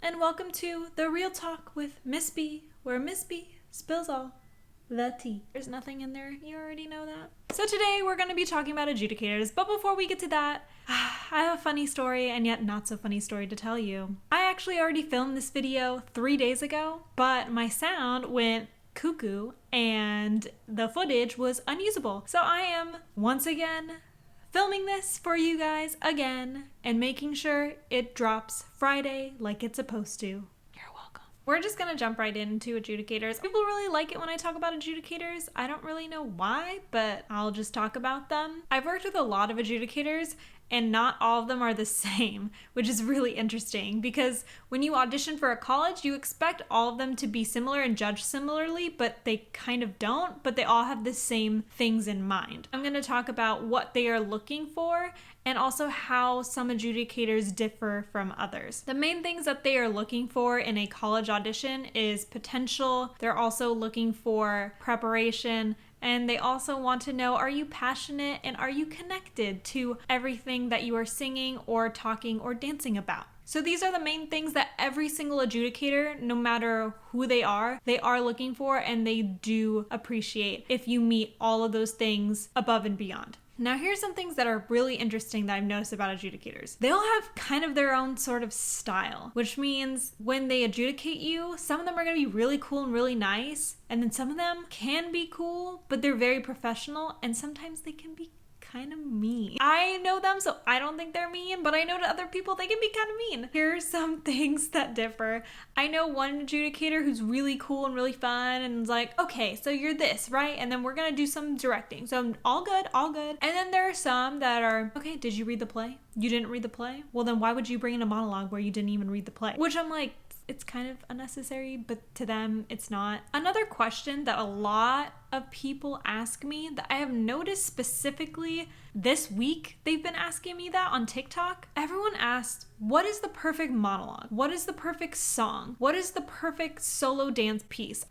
and welcome to The Real Talk with Miss B, where Miss B spills all the tea. There's nothing in there, you already know that. So today we're going to be talking about adjudicators, but before we get to that, I have a funny story and yet not so funny story to tell you. I actually already filmed this video 3 days ago, but my sound went cuckoo and the footage was unusable. So I am once again filming this for you guys again and making sure it drops Friday like it's supposed to. You're welcome. We're just gonna jump right into adjudicators. People really like it when I talk about adjudicators. I don't really know why, but I'll just talk about them. I've worked with a lot of adjudicators and not all of them are the same, which is really interesting because when you audition for a college, you expect all of them to be similar and judge similarly, but they kind of don't, but they all have the same things in mind. I'm going to talk about what they are looking for and also how some adjudicators differ from others. The main things that they are looking for in a college audition is potential. They're also looking for preparation, and they also want to know, are you passionate and are you connected to everything that you are singing or talking or dancing about? So these are the main things that every single adjudicator, no matter who they are looking for, and they do appreciate if you meet all of those things above and beyond. Now here's some things that are really interesting that I've noticed about adjudicators. They all have kind of their own sort of style, which means when they adjudicate you, some of them are going to be really cool and really nice, and then some of them can be cool, but they're very professional, and sometimes they can be kind of mean. I know them, so I don't think they're mean, but I know to other people they can be kind of mean. Here are some things that differ. I know one adjudicator who's really cool and really fun and is like, okay, so you're this, right? And then we're gonna do some directing. So all good, all good. And then there are some that are, okay, did you read the play? You didn't read the play? Well, then why would you bring in a monologue where you didn't even read the play? Which I'm like, it's kind of unnecessary, but to them, it's not. Another question that a lot of people ask me that I have noticed specifically this week, they've been asking me that on TikTok. Everyone asked, what is the perfect monologue? What is the perfect song? What is the perfect solo dance piece?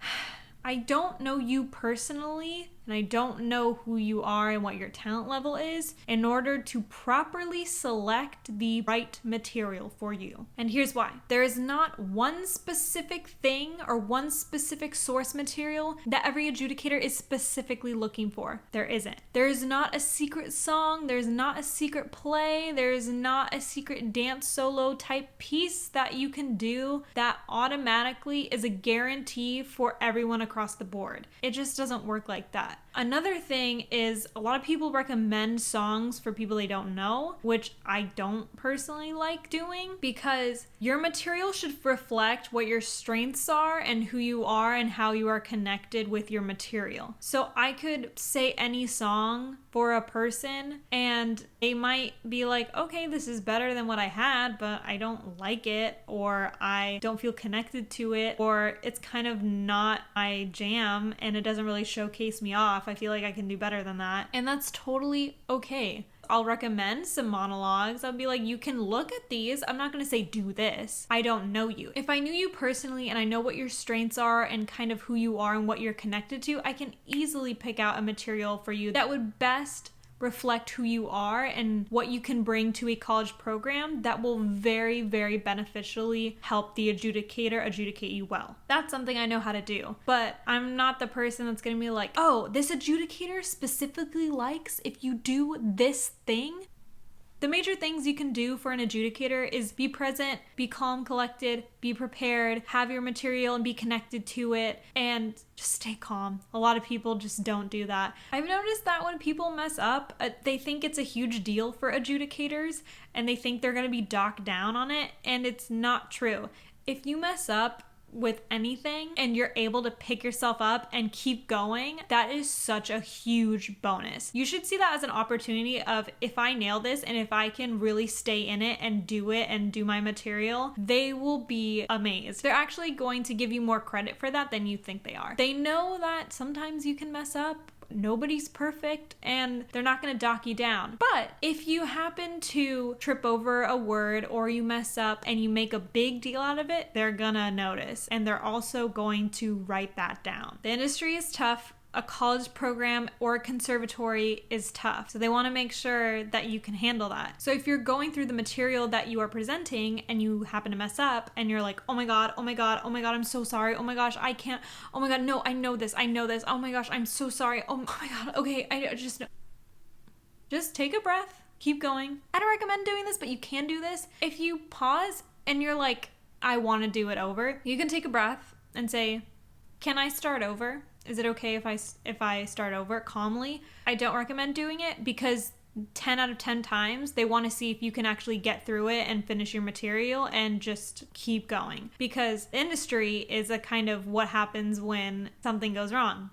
I don't know you personally, and I don't know who you are and what your talent level is in order to properly select the right material for you. And here's why. There is not one specific thing or one specific source material that every adjudicator is specifically looking for. There isn't. There is not a secret song, there's not a secret play, there is not a secret dance solo type piece that you can do that automatically is a guarantee for everyone across the board. It just doesn't work like that. Another thing is a lot of people recommend songs for people they don't know, which I don't personally like doing because your material should reflect what your strengths are and who you are and how you are connected with your material. So I could say any song for a person and they might be like, okay, this is better than what I had, but I don't like it, or I don't feel connected to it, or it's kind of not my jam and it doesn't really showcase me off. I feel like I can do better than that. And that's totally okay. I'll recommend some monologues. I'll be like, you can look at these. I'm not going to say do this. I don't know you. If I knew you personally and I know what your strengths are and kind of who you are and what you're connected to, I can easily pick out a material for you that would best reflect who you are and what you can bring to a college program that will very, very beneficially help the adjudicator adjudicate you well. That's something I know how to do, but I'm not the person that's gonna be like, oh, this adjudicator specifically likes if you do this thing. The major things you can do for an adjudicator is be present, be calm, collected, be prepared, have your material and be connected to it, and just stay calm. A lot of people just don't do that. I've noticed that when people mess up, they think it's a huge deal for adjudicators and they think they're going to be docked down on it, and it's not true. If you mess up with anything and you're able to pick yourself up and keep going, that is such a huge bonus. You should see that as an opportunity of, if I nail this and if I can really stay in it and do my material, they will be amazed. They're actually going to give you more credit for that than you think they are. They know that sometimes you can mess up. Nobody's perfect and they're not going to dock you down. But if you happen to trip over a word or you mess up and you make a big deal out of it, they're gonna notice and they're also going to write that down. The industry is tough. a college program or a conservatory is tough. So they want to make sure that you can handle that. So if you're going through the material that you are presenting and you happen to mess up and you're like, oh my God, oh my God, oh my God, I'm so sorry. Oh my gosh, I can't. Oh my God, no, I know this. Oh my gosh, I'm so sorry. Oh my God, okay, I just know. Just take a breath, keep going. I don't recommend doing this, but you can do this. If you pause and you're like, I want to do it over, you can take a breath and say, can I start over? Is it okay if I start over calmly? I don't recommend doing it because 10 out of 10 times they want to see if you can actually get through it and finish your material and just keep going. Because industry is a kind of what happens when something goes wrong.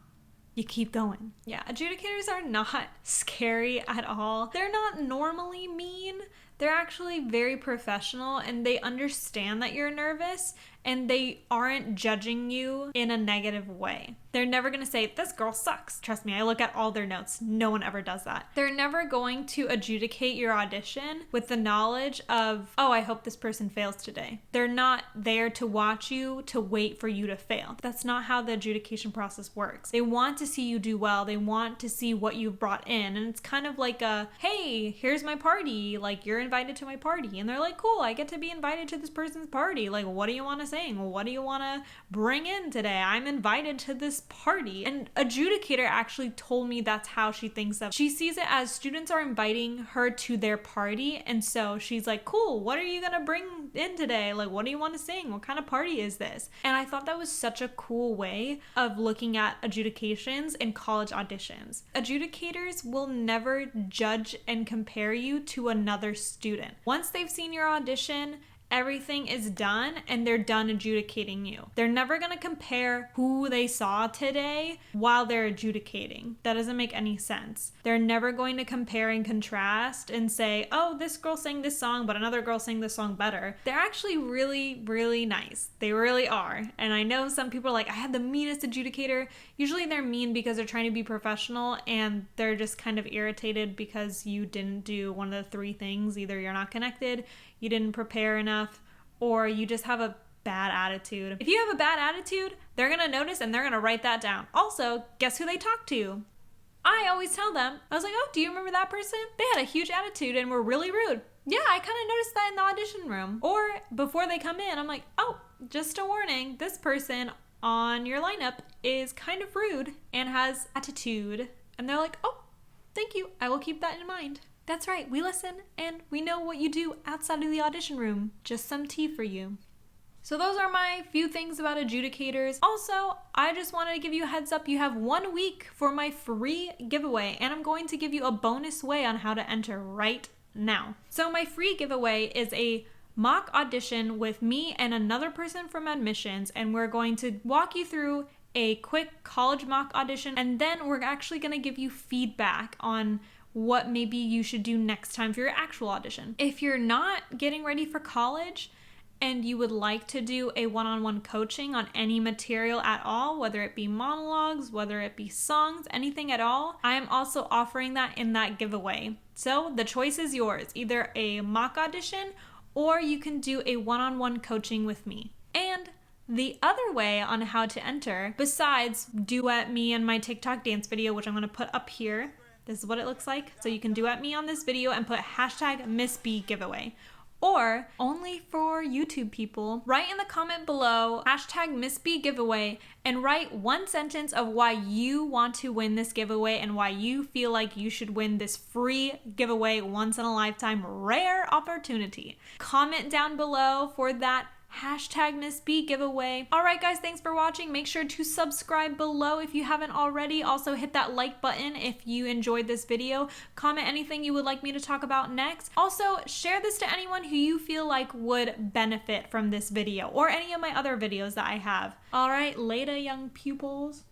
You keep going. Yeah, adjudicators are not scary at all. They're not normally mean. They're actually very professional and they understand that you're nervous and they aren't judging you in a negative way. They're never going to say, this girl sucks. Trust me, I look at all their notes. No one ever does that. They're never going to adjudicate your audition with the knowledge of, oh, I hope this person fails today. They're not there to watch you, to wait for you to fail. That's not how the adjudication process works. They want to see you do well. They want to see what you've brought in. And it's kind of like a, hey, here's my party. Like, you're invited to my party. And they're like, cool, I get to be invited to this person's party. Like, what do you want to sing? What do you want to bring in today? I'm invited to this party. And adjudicator actually told me that's how she thinks of. She sees it as students are inviting her to their party. And so she's like, cool, what are you going to bring in today? Like, what do you want to sing? What kind of party is this? And I thought that was such a cool way of looking at adjudications and college auditions. Adjudicators will never judge and compare you to another student. Once they've seen your audition, everything is done and they're done adjudicating you. They're never going to compare who they saw today while they're adjudicating. That doesn't make any sense. They're never going to compare and contrast and say, oh, this girl sang this song, but another girl sang this song better. They're actually really, really nice. They really are. And I know some people are like, I had the meanest adjudicator. Usually they're mean because they're trying to be professional and they're just kind of irritated because you didn't do one of the three things. Either you're not connected, you didn't prepare enough, or you just have a bad attitude. If you have a bad attitude, they're going to notice and they're going to write that down. Also, guess who they talk to? I always tell them, I was like, oh, do you remember that person? They had a huge attitude and were really rude. Yeah, I kind of noticed that in the audition room. Or before they come in, I'm like, oh, just a warning, this person on your lineup is kind of rude and has attitude. And they're like, oh, thank you. I will keep that in mind. That's right, we listen and we know what you do outside of the audition room. Just some tea for you. So those are my few things about adjudicators. Also, I just wanted to give you a heads up. You have 1 week for my free giveaway and I'm going to give you a bonus way on how to enter right now. So my free giveaway is a mock audition with me and another person from admissions, and we're going to walk you through a quick college mock audition, and then we're actually going to give you feedback on what maybe you should do next time for your actual audition. If you're not getting ready for college and you would like to do a one-on-one coaching on any material at all, whether it be monologues, whether it be songs, anything at all, I am also offering that in that giveaway. So the choice is yours, either a mock audition or you can do a one-on-one coaching with me. And the other way on how to enter, besides duet me and my TikTok dance video, which I'm going to put up here, this is what it looks like. So you can duet me on this video and put hashtag Miss B giveaway. Or only for YouTube people, write in the comment below hashtag Miss B giveaway and write one sentence of why you want to win this giveaway and why you feel like you should win this free giveaway, once in a lifetime rare opportunity. Comment down below for that hashtag Miss B giveaway. Alright guys, thanks for watching. Make sure to subscribe below if you haven't already. Also hit that like button if you enjoyed this video. Comment anything you would like me to talk about next. Also share this to anyone who you feel like would benefit from this video or any of my other videos that I have. Alright, later young pupils.